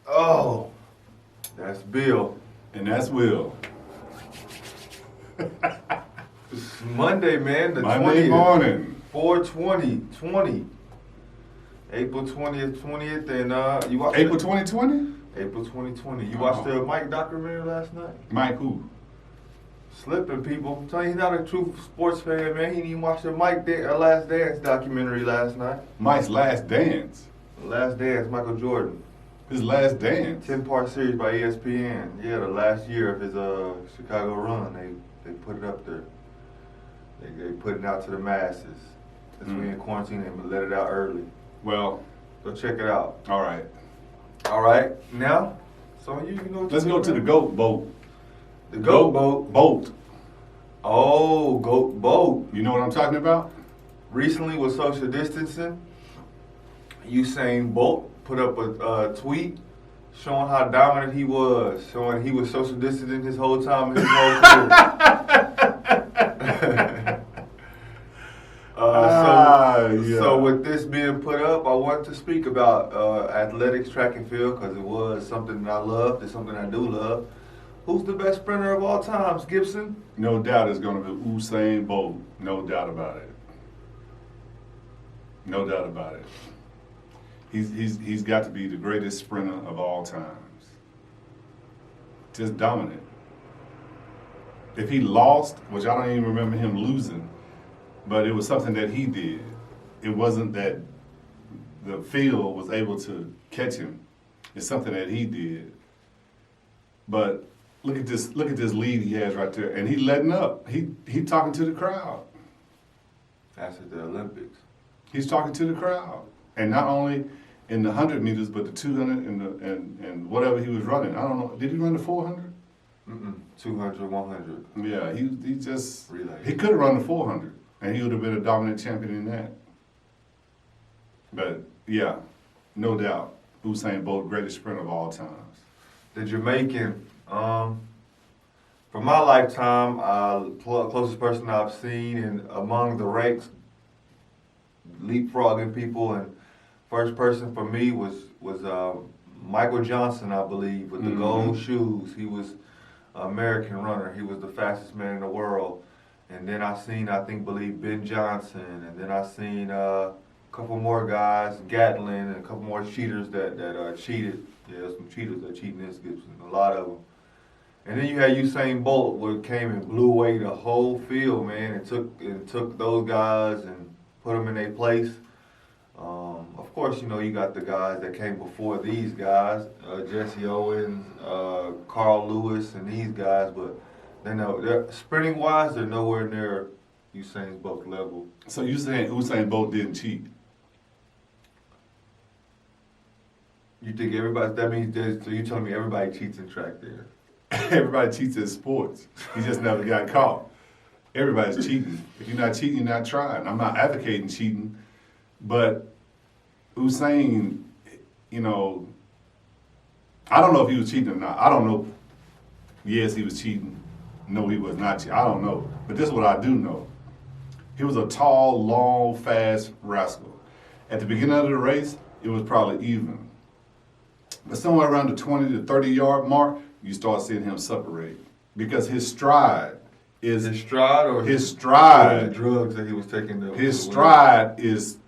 Oh, that's Bill. And that's Will. It's Monday, man. The Monday 20th. morning. 4/20/20. April 20th, and you watched April 2020? April 2020. You watched the Mike documentary last night? Mike who? Slipping, people. I'm telling you, he's not a true sports fan, man. He didn't even watch the Last Dance documentary last night. Mike's Last Dance. Last Dance, Michael Jordan. His Last Dance. 10-part series by ESPN. Yeah, the last year of his Chicago run, they put it up there. They put it out to the masses. Since we in quarantine, they let it out early. Well, Go check it out. all right. All right, now, so you know. What Let's go to the GOAT boat. The goat boat. Boat. Oh, goat boat. You know what I'm talking about? Recently, with social distancing, Usain Bolt put up a tweet showing how dominant he was, showing he was social distancing his whole time in his whole career. So with this being put up, I want to speak about athletics, track and field, because it was something that I loved. It's something I do love. Who's the best sprinter of all times, Gibson? No doubt it's going to be Usain Bolt. No doubt about it. No doubt about it. He's got to be the greatest sprinter of all times. Just dominant. If he lost, which I don't even remember him losing, but it was something that he did. It wasn't that the field was able to catch him. It's something that he did. But look at this lead he has right there, and he letting up. He talking to the crowd. That's at the Olympics. He's talking to the crowd, and not only in the 100 meters, but the 200 and whatever he was running. I don't know. Did he run the 400? 200, 100. Yeah, he just Relay. he could have run the 400, and he would have been a dominant champion in that. But yeah, no doubt, Usain Bolt, greatest sprinter of all times. The Jamaican, for my lifetime, closest person I've seen, and among the ranks, leapfrogging people, and first person for me was Michael Johnson, I believe, with the gold shoes. He was an American runner. He was the fastest man in the world. And then I believe Ben Johnson, and then I seen a couple more guys, Gatlin, and a couple more cheaters that cheated. Yeah, some cheaters that cheating this Gibson, a lot of them. And then you had Usain Bolt, where it came and blew away the whole field, man, and took those guys and put them in their place. Of course, you know, you got the guys that came before these guys, Jesse Owens, Carl Lewis, and these guys, but they're sprinting wise, they're nowhere near Usain Bolt level. So you saying Usain Bolt didn't cheat? You think everybody? That means so you telling me everybody cheats in track there? Everybody cheats in sports. He just never got caught. Everybody's cheating. If you're not cheating, you're not trying. I'm not advocating cheating, but Usain, you know, I don't know if he was cheating or not. I don't know. Yes, he was cheating. No, he was not cheating. I don't know. But this is what I do know. He was a tall, long, fast rascal. At the beginning of the race, it was probably even. But somewhere around the 20 to 30 yard mark, you start seeing him separate. Because his stride is... His stride or his stride. or the drugs that he was taking? His stride is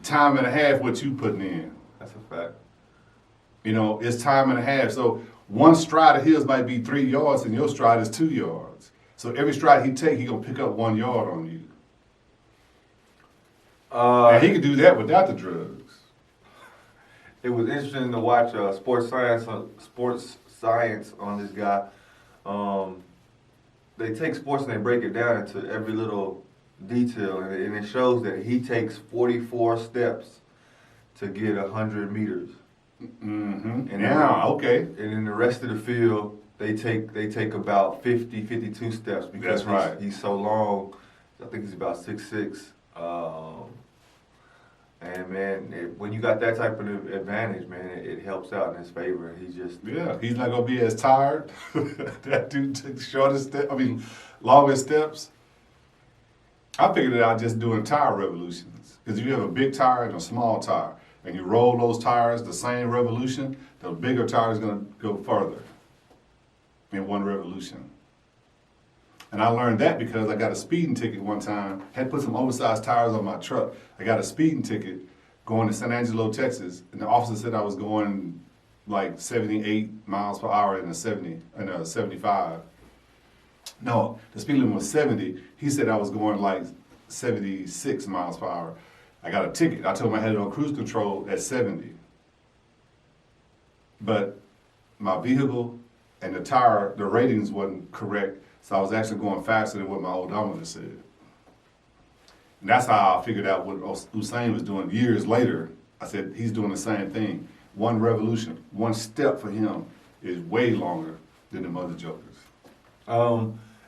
time and a half what you putting in. That's a fact. You know, it's time and a half. So one stride of his might be 3 yards and your stride is 2 yards. So every stride he take, he going to pick up 1 yard on you. And he could do that without the drugs. It was interesting to watch sports science on this guy. They take sports and they break it down into every little detail, and it shows that he takes 44 steps to get 100 meters. Mm-hmm. And okay. And in the rest of the field, they take about 50, 52 steps because he's so long. I think he's about 6'6". And man, when you got that type of advantage, man, it helps out in his favor. He's not gonna be as tired. That dude took longest steps. I figured it out just doing tire revolutions. Because if you have a big tire and a small tire, and you roll those tires the same revolution, the bigger tire is going to go further in one revolution. And I learned that because I got a speeding ticket one time. Had to put some oversized tires on my truck. I got a speeding ticket going to San Angelo, Texas, and the officer said I was going like 78 miles per hour in a 75. No, the speed limit was 70. He said I was going like 76 miles per hour. I got a ticket. I told him I had it on cruise control at 70. But my vehicle and the tire, the ratings wasn't correct, so I was actually going faster than what my odometer said. And that's how I figured out what Usain was doing years later. I said, he's doing the same thing. One revolution, one step for him is way longer than the other jokers.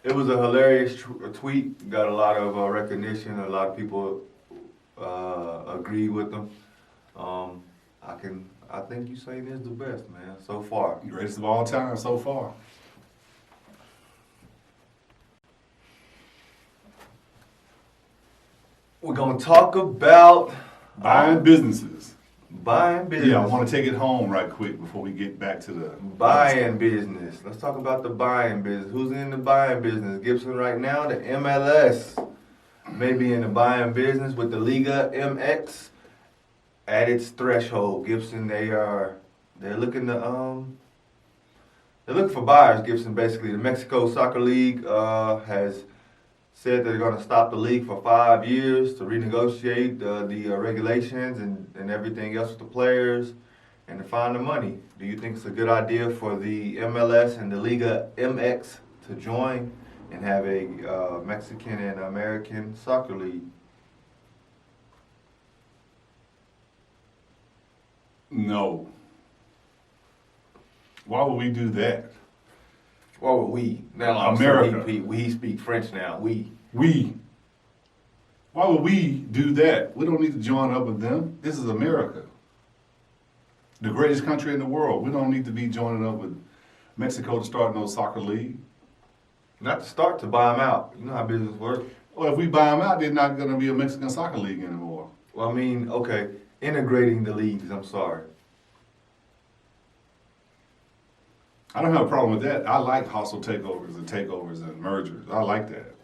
It was a hilarious tweet. Got a lot of recognition. A lot of people agree with them. I think Usain is the best, man, so far. Greatest of all time so far. We're gonna talk about Buying businesses. buying business. Yeah, I want to take it home right quick before we get back to the Buying business. Let's talk about the buying business. Who's in the buying business? Gibson right now, the MLS may be in the buying business with the Liga MX at its threshold. Gibson, they're looking to they're looking for buyers. Gibson, basically, the Mexico Soccer League has said they're going to stop the league for 5 years to renegotiate the regulations and everything else with the players and to find the money. Do you think it's a good idea for the MLS and the Liga MX to join and have a Mexican and American soccer league? No. Why would we do that? Why would we? Now, America. We speak French now. We. Why would we do that? We don't need to join up with them. This is America. The greatest country in the world. We don't need to be joining up with Mexico to start no soccer league. Not to start, to buy them out. You know how business works. Well, if we buy them out, they're not going to be a Mexican soccer league anymore. Well, I mean, okay, integrating the leagues, I'm sorry. I don't have a problem with that. I like hostile takeovers and mergers. I like that.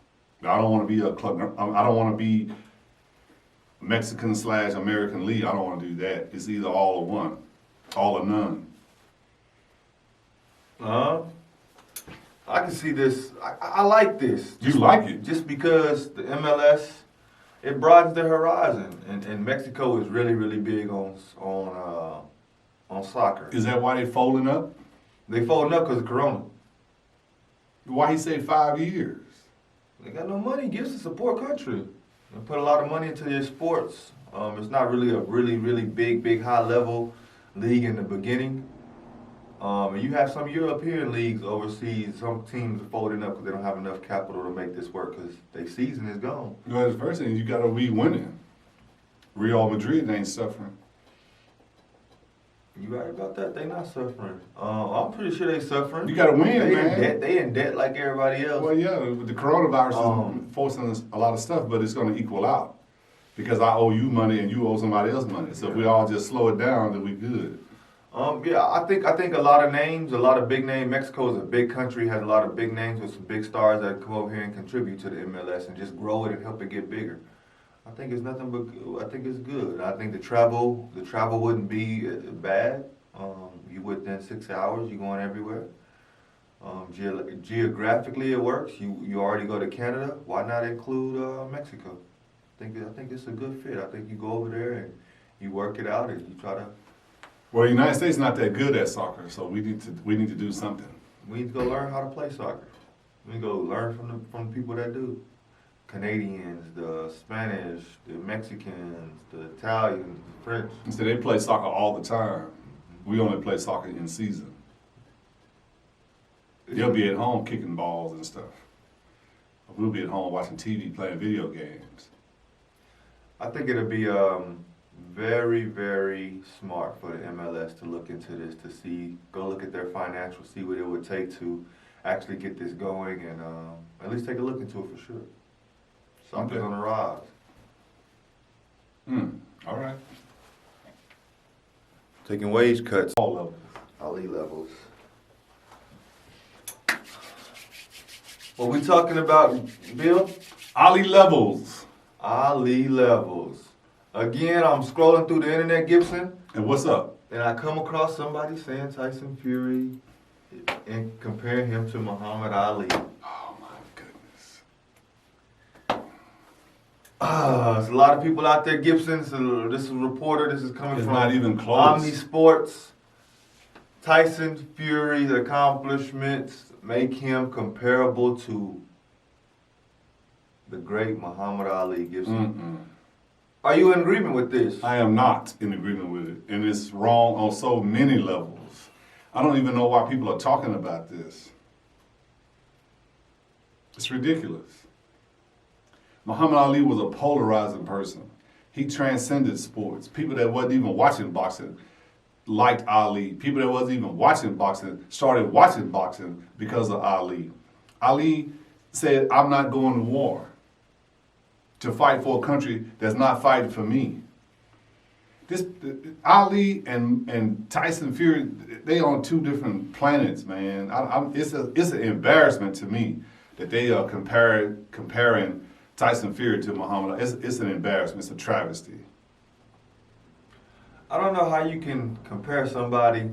But I don't want to be a club. I don't want to be Mexican/American league. I don't want to do that. It's either all or one, all or none. I can see this. I like this. You like it? Just because the MLS, it broadens the horizon, and Mexico is really, really big on soccer. Is that why they folding up? They folding up because of Corona. Why he say 5 years? They got no money. Gives a support country. They put a lot of money into their sports. It's not really a really big high level league in the beginning. And you have some European leagues overseas. Some teams are folding up because they don't have enough capital to make this work because their season is gone. Well, the first thing you got to be winning. Real Madrid ain't suffering. You right about that? They not suffering. I'm pretty sure they suffering. You got to win, man. They in debt like everybody else. Well, yeah, the coronavirus is forcing us a lot of stuff, but it's going to equal out because I owe you money and you owe somebody else money. So if we all just slow it down, then we good. Yeah, I think a lot of names, a lot of big names. Mexico is a big country, has a lot of big names with some big stars that come over here and contribute to the MLS and just grow it and help it get bigger. I think it's nothing but good. I think it's good. I think the travel wouldn't be bad. You within 6 hours, you're going everywhere. Geographically, it works. You already go to Canada. Why not include Mexico? I think it's a good fit. I think you go over there and you work it out and you try to. Well, the United States is not that good at soccer, so we need to do something. We need to go learn how to play soccer. We need to go learn from the people that do. Canadians, the Spanish, the Mexicans, the Italians, the French. So they play soccer all the time. We only play soccer in season. They'll be at home kicking balls and stuff. We'll be at home watching TV, playing video games. I think it'll be very, very smart for the MLS to look into this, to go look at their financials, see what it would take to actually get this going, and at least take a look into it for sure. Something's on the rise. All right. taking wage cuts. All levels. Ali levels. What we talking about, Bill? Ali levels. Ali levels. Again, I'm scrolling through the internet, Gibson, And what's up? and I come across somebody saying Tyson Fury and comparing him to Muhammad Ali. Oh my goodness. There's a lot of people out there, Gibson. So this is a reporter. This is coming It's from not even close. Omni Sports. Tyson Fury's accomplishments make him comparable to the great Muhammad Ali, Gibson. Mm-mm. Are you in agreement with this? I am not in agreement with it, and it's wrong on so many levels. I don't even know why people are talking about this. It's ridiculous. Muhammad Ali was a polarizing person. He transcended sports. People that wasn't even watching boxing liked Ali. People that wasn't even watching boxing started watching boxing because of Ali. Ali said, I'm not going to war to fight for a country that's not fighting for me. This Ali and Tyson Fury, they on two different planets, man. It's an embarrassment to me that they are comparing Tyson Fury to Muhammad Ali. It's an embarrassment. It's a travesty. I don't know how you can compare somebody.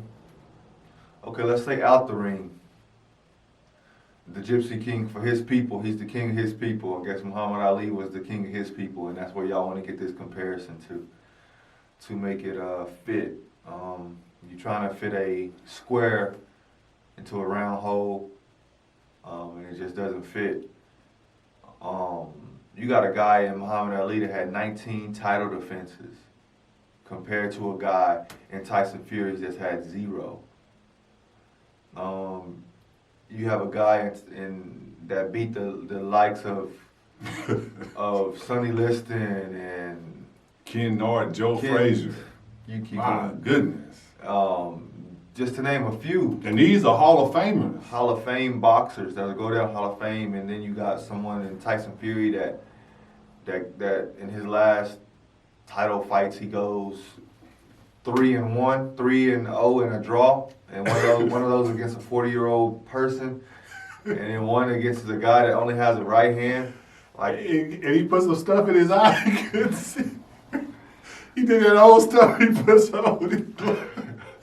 Okay, let's say out the ring. The Gypsy King for his people. He's the king of his people. I guess Muhammad Ali was the king of his people, and that's where y'all want to get this comparison to make it fit. You're trying to fit a square into a round hole, and it just doesn't fit. You got a guy in Muhammad Ali that had 19 title defenses compared to a guy in Tyson Fury that's had 0. You have a guy that beat the likes of Sonny Liston and Ken Norton, Joe Frazier. You keep My going. goodness. Just to name a few. And these are Hall of Famers. Hall of Fame boxers that will go down Hall of Fame, and then you got someone in Tyson Fury that in his last title fights he goes 3-1, 3-0 in a draw, and one of those against a 40-year-old person, and then one against a guy that only has a right hand. Like, And he put some stuff in his eye. He couldn't see. He did that old stuff he puts on his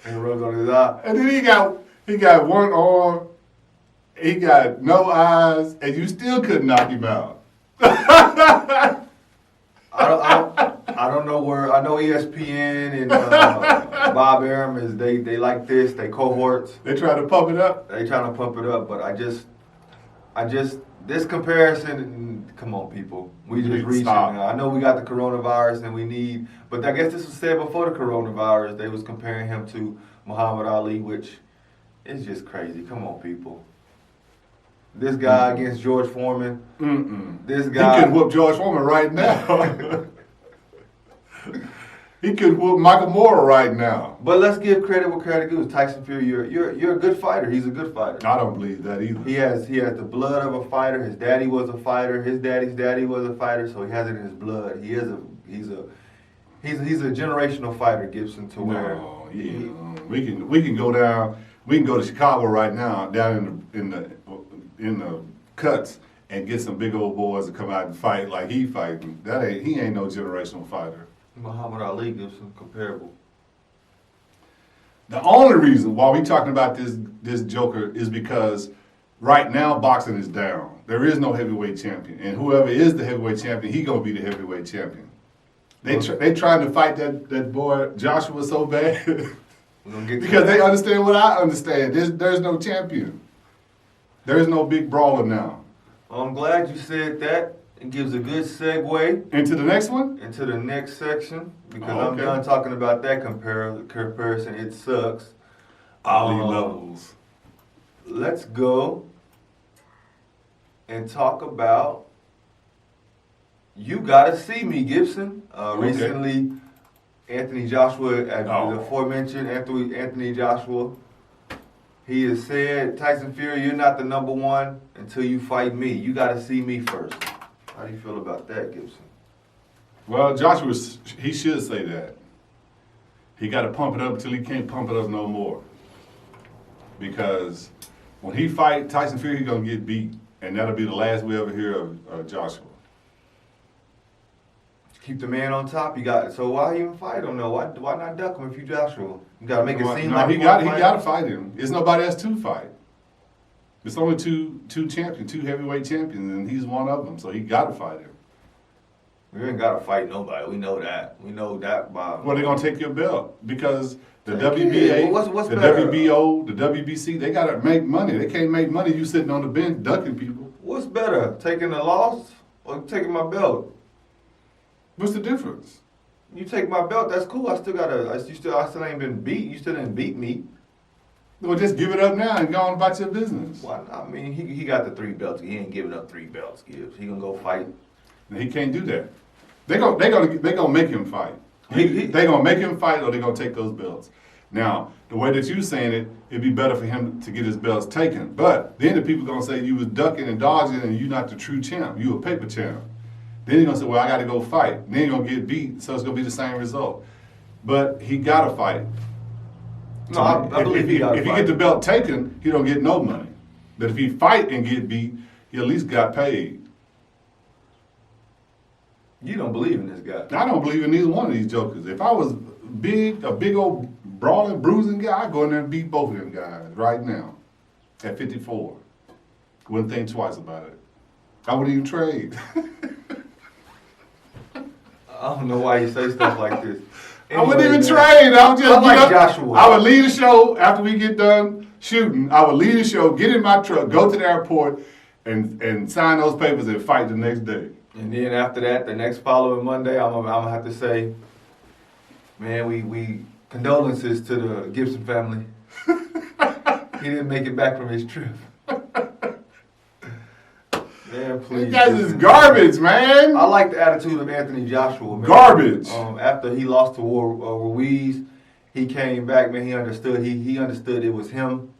and rubs on his eye. And then he got one arm, he got no eyes, and you still couldn't knock him out. I don't know where. I know ESPN and Bob Arum is they like this. They cohorts. They try to pump it up. They trying to pump it up, but I just this comparison. Come on, people. We just reaching now. I know we got the coronavirus and we need, but I guess this was said before the coronavirus. They was comparing him to Muhammad Ali, which is just crazy. Come on, people. This guy against George Foreman. This guy. He could whoop George Foreman right now. He could whoop Michael Moore right now. But let's give credit where credit goes. Tyson Fury, you're a good fighter. He's a good fighter. I don't believe that either. He has the blood of a fighter. His daddy was a fighter. His daddy's daddy was a fighter, so he has it in his blood. He's a generational fighter, Gibson. To where we can go down. We can go to Chicago right now, down in the cuts, and get some big old boys to come out and fight like he fighting. He ain't no generational fighter. Muhammad Ali gives him comparable. The only reason why we talking about this Joker is because right now boxing is down. There is no heavyweight champion, and whoever is the heavyweight champion, he gonna be the heavyweight champion. They trying to fight that boy Joshua so bad because they understand what I understand. There's no champion. There's no big brawler now. Well, I'm glad you said that. It gives a good segue Into the next one? into the next section because Oh, I'm okay. done talking about that comparison. It sucks. Ali levels. Let's go and talk about You Gotta See Me, Gibson. Recently, Anthony Joshua, the aforementioned Anthony Joshua, he has said, Tyson Fury, you're not the number one until you fight me. You gotta see me first. How do you feel about that, Gibson? Well, Joshua, he should say that. he got to pump it up until he can't pump it up no more. Because when he fight Tyson Fury, he's gonna get beat, and that'll be the last we ever hear of Joshua. Keep the man on top. So why even fight him though? Why not duck him if you Joshua? You gotta make it seem like he got to fight him. There's nobody else to fight. There's only two champions, 2 heavyweight champions, and he's one of them. So he got to fight him. We ain't gotta fight nobody. We know that. We know that by. Well, they're gonna take your belt because the Take WBA, it. What's the better? WBO, the WBC, they gotta make money. They can't make money you sitting on the bench ducking people. What's better, taking the loss or taking my belt? What's the difference? You take my belt, that's cool. I still ain't been beat. You still didn't beat me. Well, just give it up now and go on about your business. Why not? I mean, he got the 3 belts. He ain't giving up 3 belts, Gibbs. He gonna go fight. And he can't do that. They gonna make him fight. They gonna make him fight, or they gonna take those belts. Now, the way that you saying it, it'd be better for him to get his belts taken. But then the people gonna say you was ducking and dodging, and you not the true champ. You a paper champ. Then you're gonna say, well, I got to go fight. And then you're gonna get beat, so it's gonna be the same result. But he gotta fight. No, I believe he gotta If fight. he get the belt taken, he don't get no money. But if he fight and get beat, he at least got paid. You don't believe in this guy. I don't believe in either one of these jokers. If I was a big old brawling, bruising guy, I'd go in there and beat both of them guys right now at 54. Wouldn't think twice about it. I wouldn't even trade. I don't know why you say stuff like this. I wouldn't even man, trade. I would just I like get up. Joshua. I would leave the show after we get done shooting. I would leave the show, get in my truck, go to the airport, and sign those papers and fight the next day. And then after that, the next following Monday, I'm gonna have to say, man, we condolences to the Gibson family. He didn't make it back from his trip. Man, please. These guys is garbage, man. I like the attitude of Anthony Joshua, man. Garbage. After he lost to Ruiz, he came back, man. He understood. He understood it was him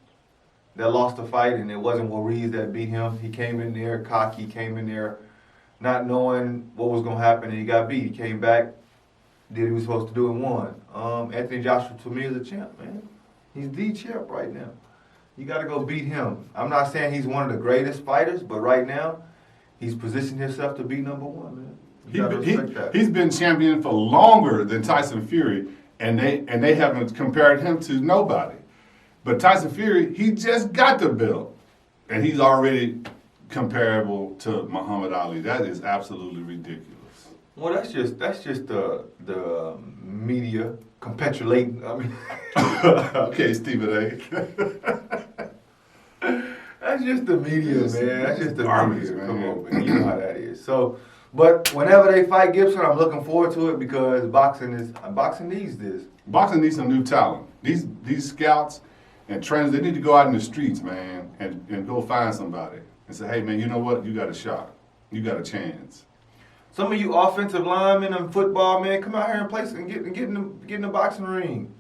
that lost the fight, and it wasn't Ruiz that beat him. He came in there cocky, came in there not knowing what was going to happen, and he got beat. He came back, did what he was supposed to do, and won. Anthony Joshua, to me, is a champ, man. He's the champ right now. You got to go beat him. I'm not saying he's one of the greatest fighters, but right now, he's positioned himself to be number 1, man. You gotta respect that. He's been champion for longer than Tyson Fury, and they haven't compared him to nobody. But Tyson Fury, he just got the belt, and he's already comparable to Muhammad Ali. That is absolutely ridiculous. Well, that's just the media capitulating. I mean, Okay, Stephen A. that's just the media, man. That's just the Garbage, media. man. Come on, man. You know how that is. So, but whenever they fight Gibson, I'm looking forward to it because boxing needs this. Boxing needs some new talent. These scouts and trainers, they need to go out in the streets, man, and go find somebody and say, hey, man, you know what? You got a shot. You got a chance. Some of you offensive linemen and football, man, come out here and play and get in the boxing ring.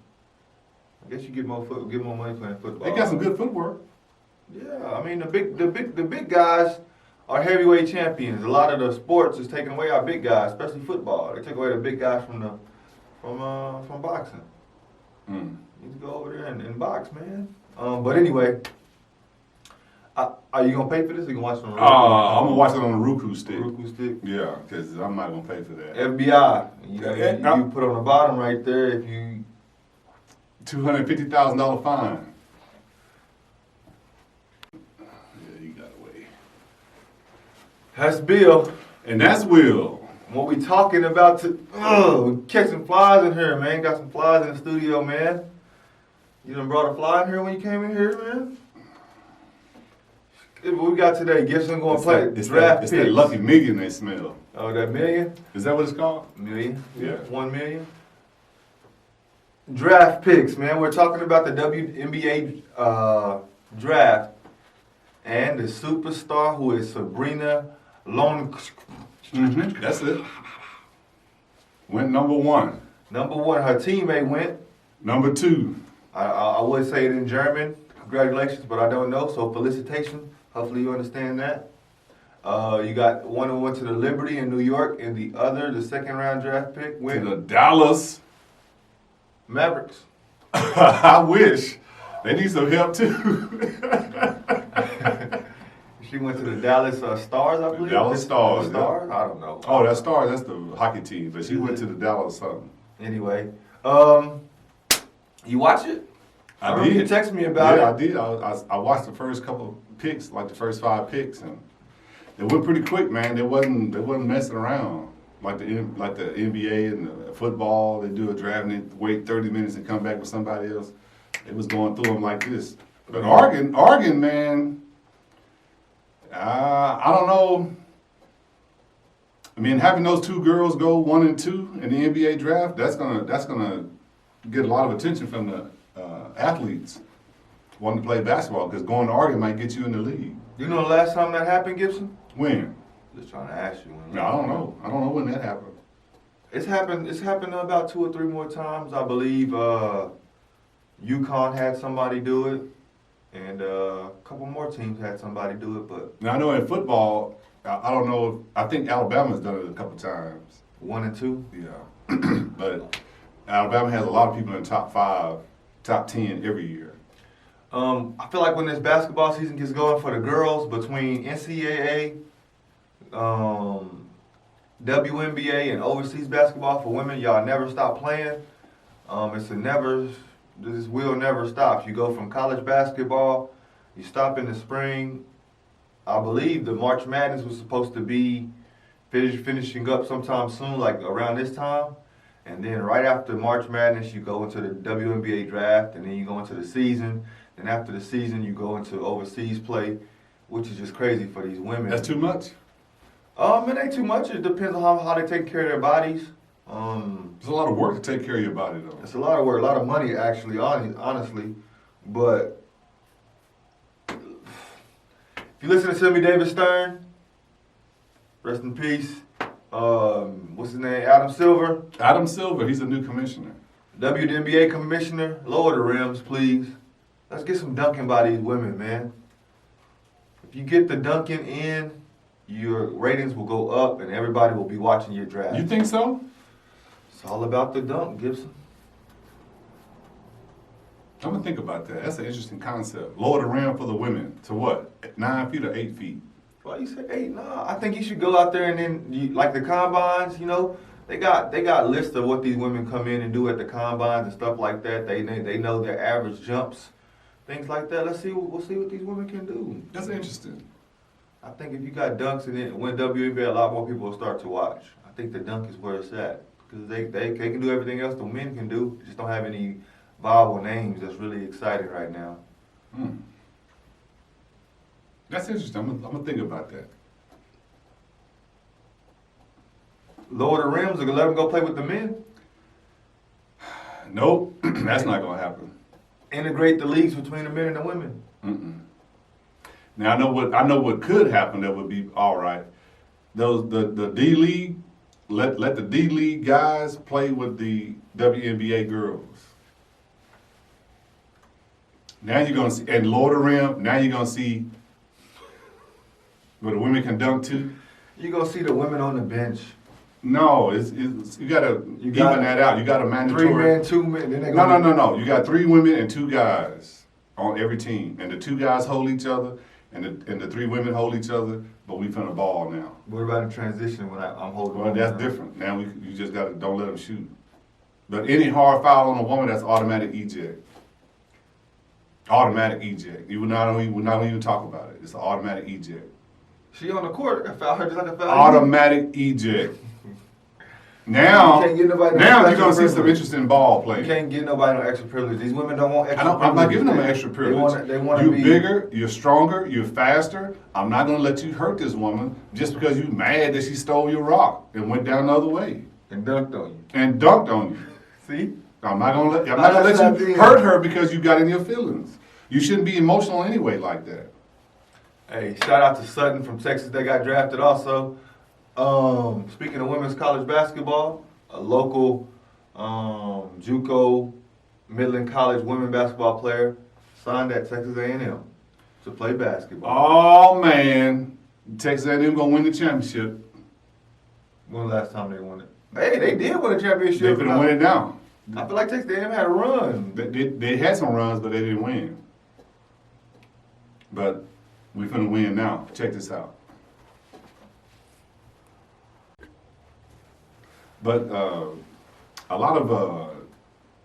I guess you get more money playing football. They got some good footwork. Yeah, I mean the big guys are heavyweight champions. A lot of the sports is taking away our big guys, especially football. They took away the big guys from boxing. You need to go over there and box, man. But anyway, are you gonna pay for this? Or you gonna watch it on Roku? I'm gonna watch it on a Roku stick. Roku stick. Yeah, because I'm not gonna pay for that. FBI. You put on the bottom right there if you $250,000 fine. Yeah, you got away. That's Bill. And that's Will. What we talking about? We catching flies in here, man. Got some flies in the studio, man. You done brought a fly in here when you came in here, man? What we got today? Gibson going to play draft picks. It's that lucky million they smell. Oh, that million? Is that what it's called? Million? Yeah. 1 million? Draft picks, man. We're talking about the WNBA draft and the superstar who is Sabrina Lone. That's it. Went number 1. Number 1, her teammate went. Number 2. I would say it in German. Congratulations, but I don't know. So felicitation. Hopefully you understand that. You got one who went to the Liberty in New York, and the other, the second round draft pick, went To the Dallas Mavericks. I wish. They need some help too. She went to the Dallas Stars, I believe. Dallas Stars. Stars? I don't know. Oh, that's Stars. That's the hockey team. But she went to the Dallas something. Anyway, you watch it? I remember did. You texted me about it. Yeah, I did. I watched the first couple of picks, like the first 5 picks, and it went pretty quick, man. They wasn't messing around like the NBA and the football. They do a draft and they wait 30 minutes and come back with somebody else. It was going through them like this. But Oregon, man. I don't know. I mean, having those 2 girls go 1 and 2 in the NBA draft, that's gonna get a lot of attention from the athletes wanting to play basketball, because going to Oregon might get you in the league. You know the last time that happened, Gibson? When? Just trying to ask you. No, I don't know. I don't know when that happened. It's happened about 2 or 3 more times. I believe UConn had somebody do it, and a couple more teams had somebody do it. But Now I know in football, I don't know. I think Alabama's done it a couple times. 1 and 2. Yeah, but Alabama has a lot of people in the top 5, top 10 every year. I feel like when this basketball season gets going for the girls, between NCAA, WNBA, and overseas basketball for women, y'all never stop playing. This will never stop. You go from college basketball, you stop in the spring. I believe the March Madness was supposed to be finishing up sometime soon, like around this time. And then right after March Madness, you go into the WNBA Draft, and then you go into the season. And after the season, you go into overseas play, which is just crazy for these women. That's too much. It ain't too much. It depends on how they take care of their bodies. It's a lot of work to take care of your body, though. It's a lot of work, a lot of money, actually, honestly. But if you listen to Sammy Davis Stern, rest in peace. What's his name? Adam Silver. Adam Silver, he's a new commissioner. WNBA commissioner. Lower the rims, please. Let's get some dunking by these women, man. If you get the dunking in, your ratings will go up and everybody will be watching your draft. You think so? It's all about the dunk, Gibson. I'm going to think about that. That's an interesting concept. Lower the rim for the women to what? 9 feet or 8 feet? Well, you say 8? Nah, I think you should go out there and then, like the combines, they got lists of what these women come in and do at the combines and stuff like that. They know their average jumps. Things like that. We'll see what these women can do. That's interesting. I think if you got dunks in it, when WNBA, a lot more people will start to watch. I think the dunk is where it's at. Because they can do everything else the men can do. Just don't have any viable names that's really exciting right now. That's interesting. I'm going to think about that. Lower the rims or let them go play with the men? Nope. That's not going to happen. Integrate the leagues between the men and the women. Now I know what could happen that would be all right. The D League, let the D League guys play with the WNBA girls. Now you're gonna see, and lower the rim. Now you're gonna see where the women can dunk too. You're gonna see the women on the bench. No, it's you gotta even that out. You got a mandatory 3 men, 2 men. Then No. You got 3 women and 2 guys on every team, and the 2 guys hold each other, and the 3 women hold each other. But we finna ball now. What about the transition when I'm holding? Well, that's different. Now you just gotta don't let them shoot. But any hard foul on a woman, that's automatic eject. Automatic eject. You would not even talk about it. It's an automatic eject. She on the court. I foul her just like a foul. Automatic eject. Now you're gonna see some interesting ball play. You can't get nobody no extra privilege. These women don't want extra privilege. I'm not giving them an extra privilege. They want you're to be bigger, you're stronger, you're faster. I'm not going to let you hurt this woman just because you're mad that she stole your rock and went down the other way. And dunked on you. See? I'm not going to let you hurt her because you got in your feelings. You shouldn't be emotional anyway like that. Hey, shout out to Sutton from Texas. They got drafted also. Speaking of women's college basketball, a local JUCO Midland College women basketball player signed at Texas A&M to play basketball. Oh man, Texas A&M gonna win the championship. When the last time they won it? Hey, they did win a championship. They're gonna win it now. I feel like Texas A&M had a run. They had some runs, but they didn't win. But we're finna win now. Check this out. But a lot of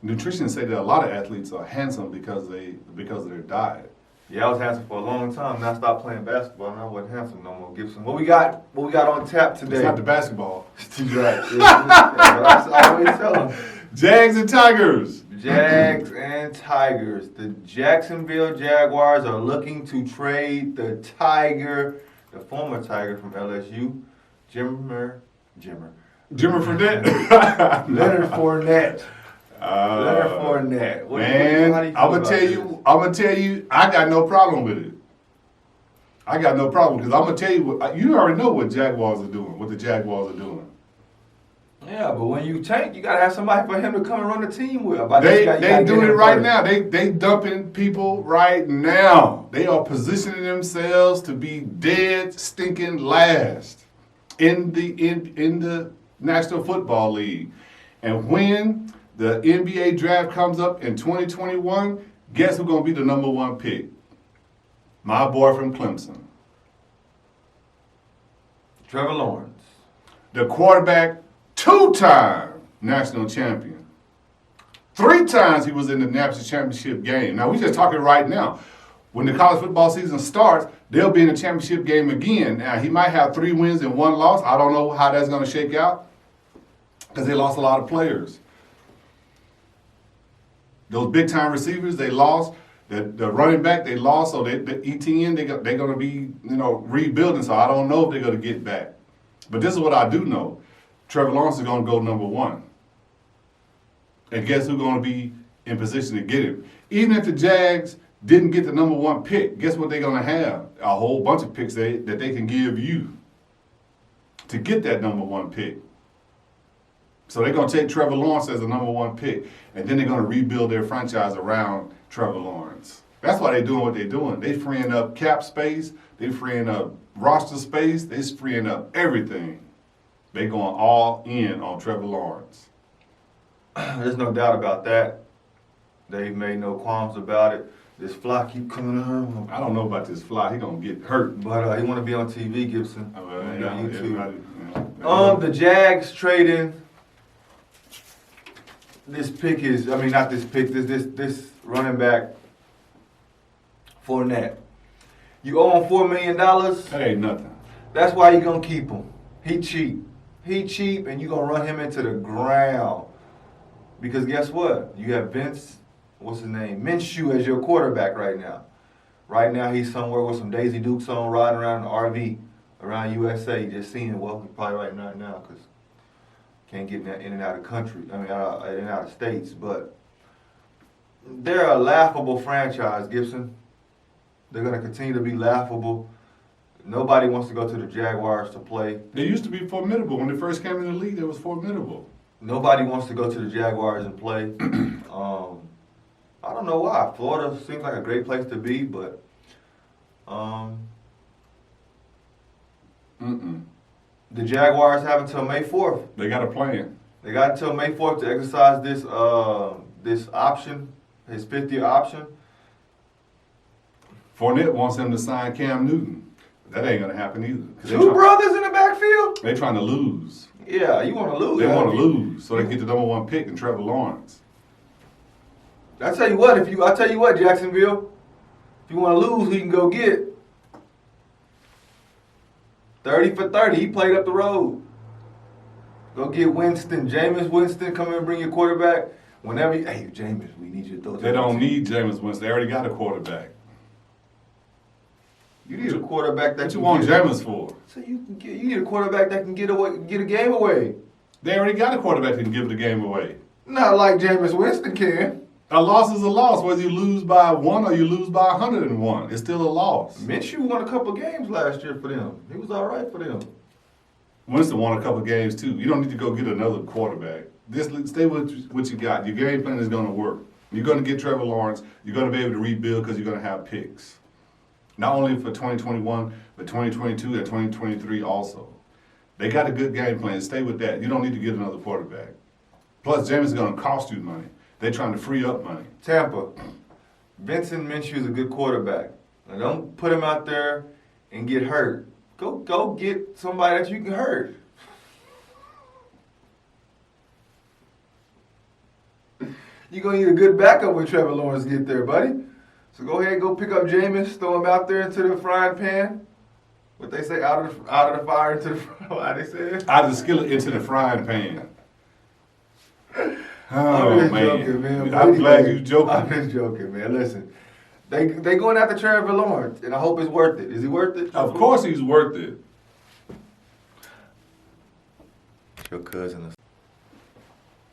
nutritionists say that a lot of athletes are handsome because of their diet. Yeah, I was handsome for a long time. Now I stopped playing basketball and I wasn't handsome no more. Gibson, what we got on tap today? It's not the basketball. Right. I always tell them. Jags and Tigers. Jags and Tigers. The Jacksonville Jaguars are looking to trade the former Tiger from LSU, Jimmer Fournette. Leonard Fournette. Leonard Fournette. Man, I'm gonna tell you, I got no problem with it. I got no problem because I'm gonna tell you you already know what the Jaguars are doing. Yeah, but when you tank, you gotta have somebody for him to come and run the team with. They doing it right now. They dumping people right now. They are positioning themselves to be dead, stinking last in the National Football League. And when the NBA Draft comes up in 2021, guess who's gonna be the number one pick? My boy from Clemson. Trevor Lawrence. The quarterback, 2-time national champion. 3 times he was in the national championship game. Now, we just talking right now. When the college football season starts, they'll be in the championship game again. Now, he might have 3 wins and 1 loss. I don't know how that's going to shake out because they lost a lot of players. Those big-time receivers, they lost. The running back, they lost. So the ETN, they're going to be rebuilding. So I don't know if they're going to get back. But this is what I do know. Trevor Lawrence is going to go number 1. And guess who's going to be in position to get him? Even if the Jags didn't get the number 1 pick, guess what they're going to have? A whole bunch of picks that they can give you to get that number 1 pick. So they're going to take Trevor Lawrence as the number 1 pick, and then they're going to rebuild their franchise around Trevor Lawrence. That's why they're doing what they're doing. They're freeing up cap space. They're freeing up roster space. They're freeing up everything. They're going all in on Trevor Lawrence. There's no doubt about that. They've made no qualms about it. This fly keep coming on. I don't know about this fly. He gonna get hurt. But he want to be on TV, Gibson. On YouTube. The Jags trading. This pick is, not this pick. This running back, Fournette. You owe him $4 million. That ain't nothing. That's why you gonna keep him. He cheap, and you gonna run him into the ground. Because guess what? You have Minshew as your quarterback right now. Right now he's somewhere with some Daisy Dukes on, riding around in an RV around USA, just seeing it. Well, he's probably right now because can't get in and out of country. In and out of states. But they're a laughable franchise, Gibson. They're gonna continue to be laughable. Nobody wants to go to the Jaguars to play. They used to be formidable. When they first came in the league, they was formidable. Nobody wants to go to the Jaguars and play. I don't know why. Florida seems like a great place to be, but the Jaguars have until May 4th. They got a plan. They got until May 4th to exercise this option, his 5th-year option. Fournette wants him to sign Cam Newton. That ain't going to happen either. 2 brothers in the backfield? They're trying to lose. Yeah, you want to lose. They want to lose so they can get the number 1 pick in Trevor Lawrence. I tell you what, Jacksonville. If you want to lose, who you can go get? 30 for 30. He played up the road. Go get Winston. Jameis Winston, come in and bring your quarterback. Hey, Jameis, we need you to throw. They don't need Jameis Winston. They already got a quarterback. You need a quarterback that what you want Jameis for? So you need a quarterback that can get a game away. They already got a quarterback that can give the game away. Not like Jameis Winston can. A loss is a loss, whether you lose by 1 or you lose by 101. It's still a loss. Minshew won a couple games last year for them. He was all right for them. Winston won a couple games too. You don't need to go get another quarterback. Stay with what you got. Your game plan is going to work. You're going to get Trevor Lawrence. You're going to be able to rebuild because you're going to have picks. Not only for 2021, but 2022 and 2023 also. They got a good game plan. Stay with that. You don't need to get another quarterback. Plus, Jameis is going to cost you money. They're trying to free up money. Tampa. Vincent Minshew is a good quarterback. Now don't put him out there and get hurt. Go get somebody that you can hurt. You're going to need a good backup when Trevor Lawrence get there, buddy. So go ahead and go pick up Jameis, throw him out there into the frying pan. What they say, out of the fire into the frying pan. How they say it? Out of the skillet into the frying pan. Oh, I'm just man. joking, man. I'm glad you joking. I'm just joking, man. Listen, they going after Trevor Lawrence, and I hope it's worth it. Is he worth it? Of course he's worth it. Your cousin.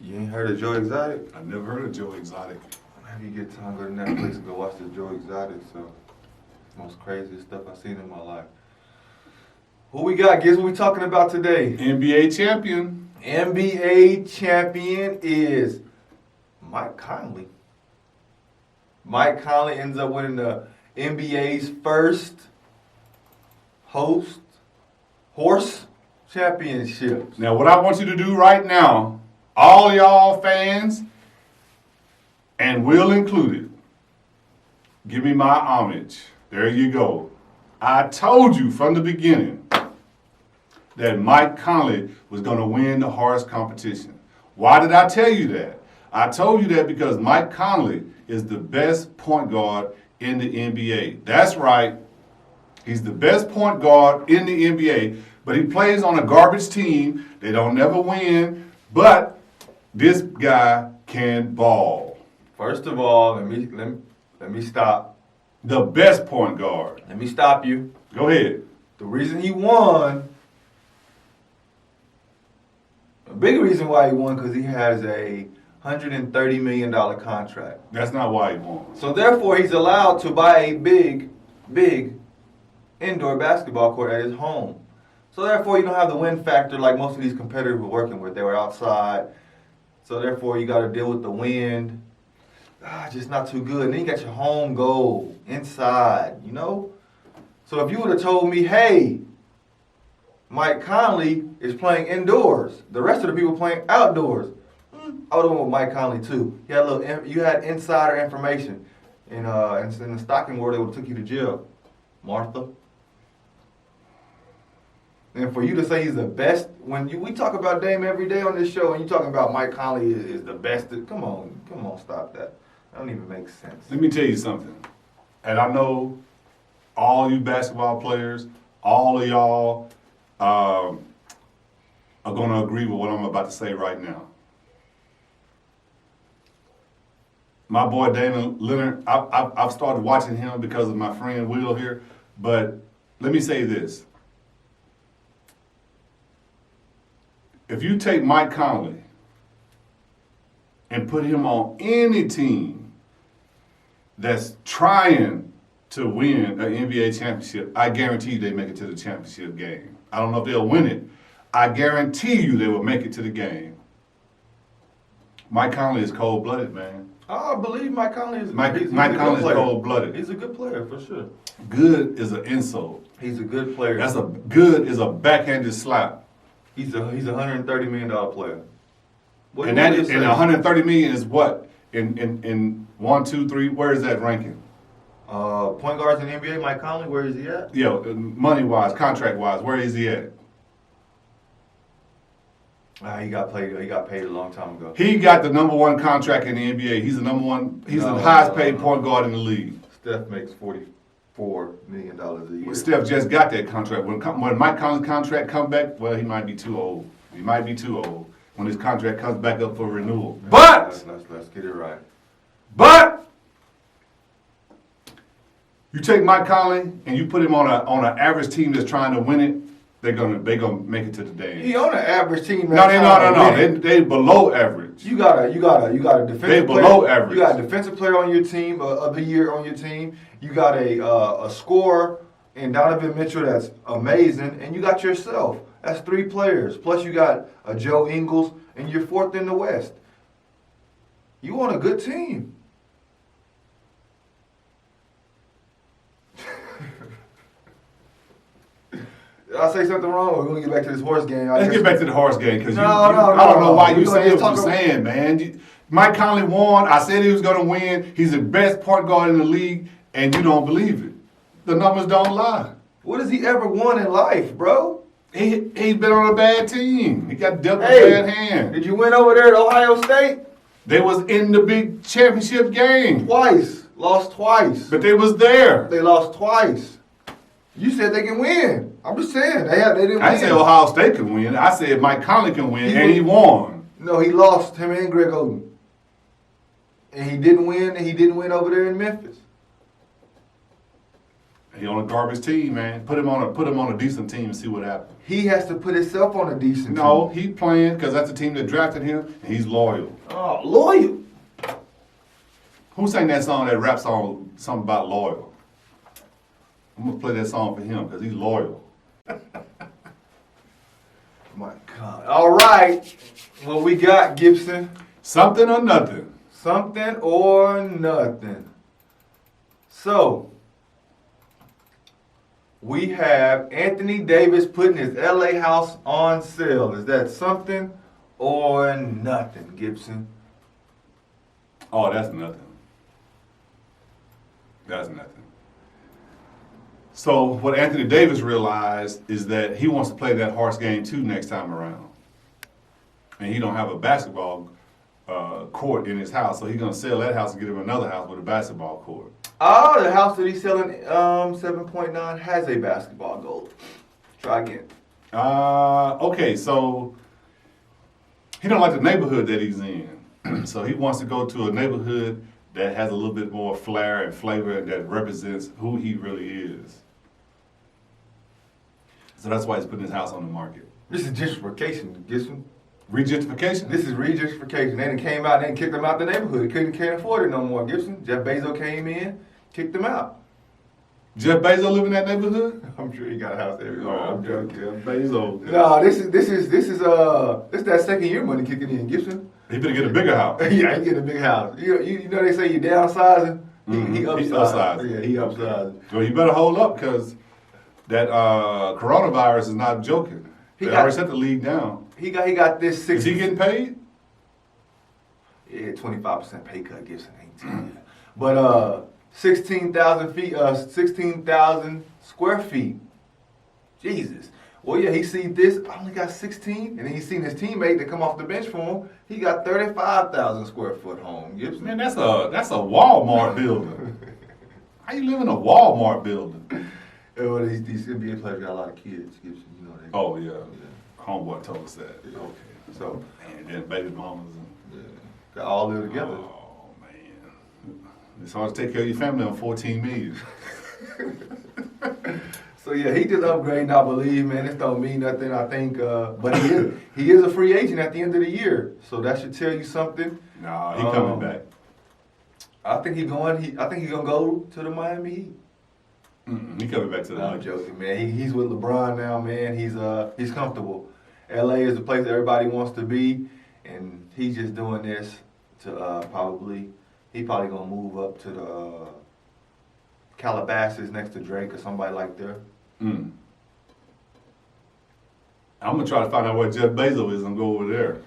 You ain't heard of Joe Exotic? I've never heard of Joe Exotic. Maybe you get time, go to Netflix and go watch the Joe Exotic. So, most craziest stuff I've seen in my life. Who we got? Guess what we talking about today? NBA champion. NBA champion is Mike Conley. Mike Conley ends up winning the NBA's first horse championship. Now, what I want you to do right now, all y'all fans, and Will included, give me my homage. There you go. I told you from the beginning that Mike Conley was going to win the horse competition. Why did I tell you that? I told you that because Mike Conley is the best point guard in the NBA. That's right. He's the best point guard in the NBA, but he plays on a garbage team. They don't never win, but this guy can ball. First of all, let me stop. The best point guard. Let me stop you. Go ahead. The reason he won, a big reason why he won, because he has a $130 million contract. That's not why he won. So therefore, he's allowed to buy a big indoor basketball court at his home. So therefore, you don't have the win factor like most of these competitors we're working with. They were outside. So therefore, you got to deal with the wind. Just not too good. And then you got your home goal inside, you know? So if you would have told me, hey, Mike Conley is playing indoors, the rest of the people playing outdoors, I would have went with Mike Conley too. You had insider information. In the stocking world, they would have took you to jail, Martha. And for you to say he's the best, we talk about Dame every day on this show, and you talking about Mike Conley is the best. Come on, stop that. That don't even make sense. Let me tell you something. And I know all you basketball players, all of y'all are going to agree with what I'm about to say right now. My boy Damian Lillard, I've started watching him because of my friend Will here, but let me say this. If you take Mike Conley and put him on any team that's trying to win an NBA championship, I guarantee you they make it to the championship game. I don't know if they'll win it. I guarantee you they will make it to the game. Mike Conley is cold-blooded, man. I believe Mike Conley is Mike Conley is cold-blooded. He's a good player, for sure. Good is an insult. He's a good player. Good is a backhanded slap. He's a $130 million player. And $130 million is what? In 1, 2, 3, where is that ranking? Point guards in the NBA, Mike Conley, where is he at? Yeah, money-wise, contract-wise, where is he at? He got paid a long time ago. He got the number one contract in the NBA. He's the highest paid point guard in the league. Steph makes $44 million a year. Well, Steph just got that contract. When Mike Conley's contract come back, well, he might be too old. He might be too old when his contract comes back up for renewal. But let's get it right. But you take Mike Conley and you put him on an average team that's trying to win it, they're gonna make it to the dance. He on an average team. No. They below average. You got a defensive player. They below average. You got a defensive player on your team of the year on your team. You got a scorer in Donovan Mitchell that's amazing, and you got yourself. That's 3 players. Plus you got a Joe Ingles, and you're 4th in the West. You on a good team. I say something wrong? We're gonna get back to this horse game. Let's get back to the horse game because No, I don't know why you said what you're saying, man. Mike Conley won. I said he was going to win. He's the best point guard in the league, and you don't believe it. The numbers don't lie. What has he ever won in life, bro? He's been on a bad team. He got dealt a bad hand. Did you win over there at Ohio State? They was in the big championship game. Twice. Lost twice. But they was there. They lost twice. You said they can win. I'm just saying. They didn't win. I said Ohio State can win. I said Mike Conley can win, and he won. No, he lost, him and Greg Oden. And he didn't win, and he didn't win over there in Memphis. He on a garbage team, man. Put him on a decent team and see what happens. He has to put himself on a decent team. No, he playing because that's the team that drafted him, and he's loyal. Oh, loyal. Who sang that song, that rap song, something about loyal? I'm going to play that song for him because he's loyal. My God. All right. What we got, Gibson? Something or nothing. Something or nothing. So, we have Anthony Davis putting his LA house on sale. Is that something or nothing, Gibson? Oh, that's nothing. That's nothing. So what Anthony Davis realized is that he wants to play that horse game too next time around. And he don't have a basketball court in his house, so he's going to sell that house and get him another house with a basketball court. Oh, the house that he's selling 7.9 has a basketball goal. Try again. Okay, so he don't like the neighborhood that he's in. So he wants to go to a neighborhood that has a little bit more flair and flavor and that represents who he really is. So that's why he's putting his house on the market. This is gentrification, Gibson. Regentrification? This is regentrification. They done came out and kicked him out the neighborhood. Can't afford it no more, Gibson. Jeff Bezos came in, kicked him out. Jeff Bezos live in that neighborhood? I'm sure he got a house everywhere. Oh, I'm joking. Jeff Bezos. No, this is that second year money kicking in, Gibson. He better get a bigger house. Yeah, he get a big house. You know they say you downsizing. Mhm. He upsizing. upsizing. Yeah, he upsizing. Well, you better hold up because that coronavirus is not joking. They already set the league down. He got this 60. Is he getting paid? Yeah, 25% pay cut, Gibson ain't telling you. But 16,000 square feet. Jesus. Well, yeah, he seen this. I only got 16, and then he seen his teammate that come off the bench for him. He got 35,000 square foot home, Gibson. Man, that's a Walmart building. How you live in a Walmart building? Well, these NBA players got a lot of kids, Gibson. You know that. Oh yeah. Homeboy told us that. Yeah. Okay. So, And then baby mamas and got all live together. oh man. It's hard to take care of your family on 14 million. So yeah, he just upgrading, I believe, man. This don't mean nothing, I think. But he is a free agent at the end of the year, so that should tell you something. Nah, he coming back. I think he's gonna go to the Miami Heat. He coming back to the I'm Lakers. joking, man. He's with LeBron now, man. He's comfortable. LA is the place that everybody wants to be, and he's just doing this to probably gonna move up to the Calabasas next to Drake or somebody like that. I'm gonna try to find out where Jeff Bezos is and go over there,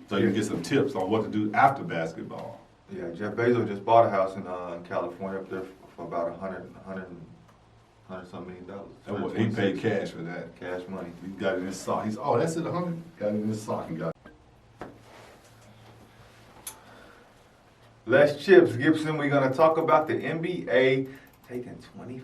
so you can get some tips on what to do after basketball. Yeah, Jeff Bezos just bought a house in California up there for about $100 something million. He paid cash for that. Cash money. He got it in his sock. That's it, 100. Got it in his sock and got it. Less chips, Gibson. We're gonna talk about the NBA taking 25%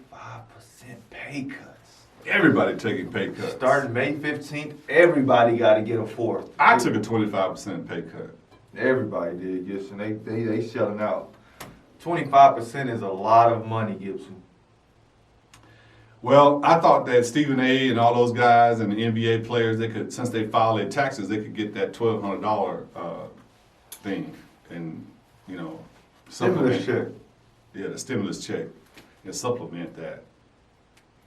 pay cuts. Everybody taking pay cuts. Starting May 15th, everybody got to get a fourth. I took a 25% pay cut. Everybody did, Gibson. They shelling out. 25% is a lot of money, Gibson. Well, I thought that Stephen A. and all those guys and the NBA players, they could, since they file their taxes, they could get that $1,200 thing and, Stimulus check. Yeah, the stimulus check and supplement that.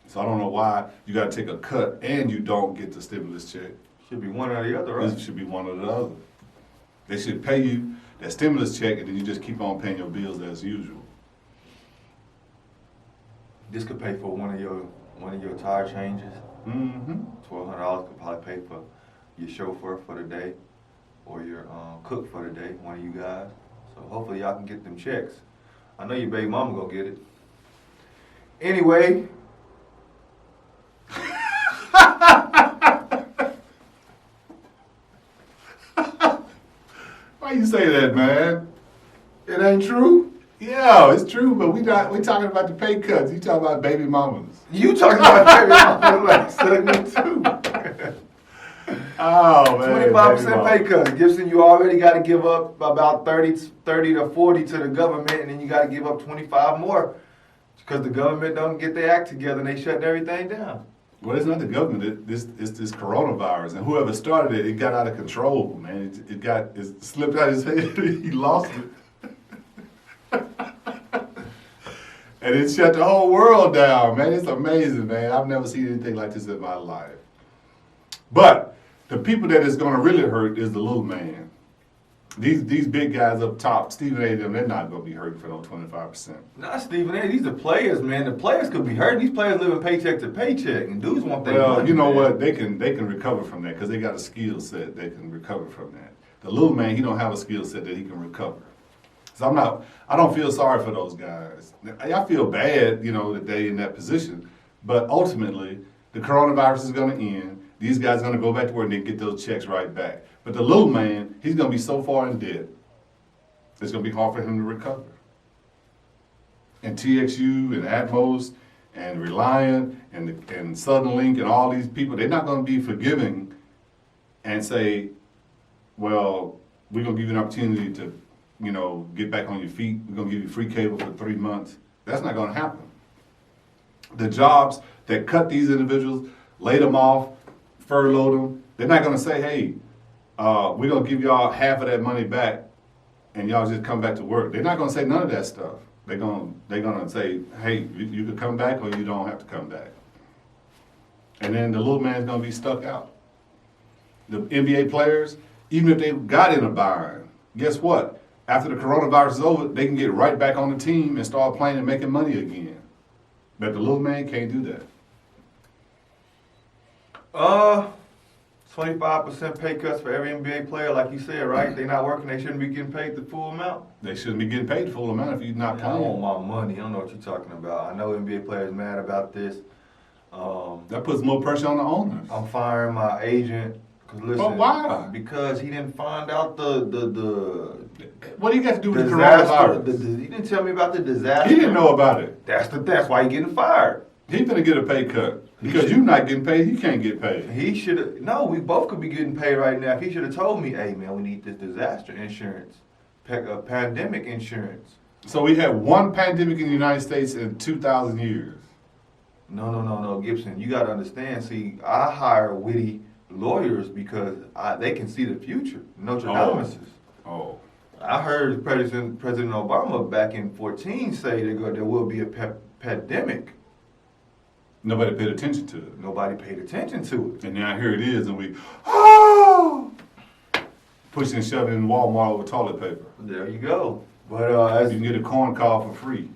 So I don't know why you got to take a cut and you don't get the stimulus check. Should be one or the other, right? This should be one or the other. They should pay you that stimulus check and then you just keep on paying your bills as usual. This could pay for one of your tire changes. Mm-hmm. $1,200 could probably pay for your chauffeur for the day or your cook for the day, one of you guys. So hopefully y'all can get them checks. I know your baby mama gonna get it. Anyway. Why you say that, man? It ain't true? Yeah, it's true, but we talking about the pay cuts. You talking about baby mamas. You talking about baby mama last segment too. Oh, man. 25% pay cut. Gibson, you already got to give up about 30 to 40 to the government, and then you got to give up 25 more because the government don't get their act together and they shutting everything down. Well, it's not the government. It's this coronavirus, and whoever started it, it got out of control, man. It slipped out of his head. He lost it, and it shut the whole world down, man. It's amazing, man. I've never seen anything like this in my life. But the people that is going to really hurt is the little man. These big guys up top, Stephen A. them, they're not going to be hurting for no 25%. Not Stephen A. These are players, man. The players could be hurting. These players living paycheck to paycheck, and dudes want their money. Well, you know man. what? They can recover from that because they got a skill set. They can recover from that. The little man, he don't have a skill set that he can recover. So I don't feel sorry for those guys. I feel bad, that they in that position. But ultimately, the coronavirus is going to end. These guys are going to go back to work and they get those checks right back. But the little man, he's going to be so far in debt, it's going to be hard for him to recover. And TXU and Atmos and Reliant and Southern Link and all these people, they're not going to be forgiving and say, well, we're going to give you an opportunity to, get back on your feet. We're going to give you free cable for 3 months. That's not going to happen. The jobs that cut these individuals, laid them off, furloughed them, they're not going to say, hey, we're going to give y'all half of that money back and y'all just come back to work. They're not going to say none of that stuff. They're going to say, hey, you can come back or you don't have to come back. And then the little man's going to be stuck out. The NBA players, even if they got in a bind, guess what? After the coronavirus is over, they can get right back on the team and start playing and making money again. But the little man can't do that. 25% pay cuts for every NBA player, like you said, right? They're not working, they shouldn't be getting paid the full amount. They shouldn't be getting paid the full amount if you're not I playing. want my money. I don't know what you're talking about. I know NBA players mad about this. That puts more pressure on the owners. I'm firing my agent. Cause listen, But why? Because he didn't find out the What do you got to do with the disaster. coronavirus? He didn't tell me about the disaster. He didn't know about it. That's why he getting fired. He's gonna get a pay cut. Because you're not getting paid, he can't get paid. He should have. No, we both could be getting paid right now. If he should have told me, hey man, we need this disaster insurance, pandemic insurance. So we had one pandemic in the United States in 2,000 years. No, Gibson. You got to understand. See, I hire witty lawyers because they can see the future. Notre Dame's. Oh. I heard President Obama back in 2014 say there will be a pandemic. Nobody paid attention to it. Nobody paid attention to it. And now here it is, and we, pushing and shoving in Walmart over toilet paper. There you go. But You can get a corn cob for free.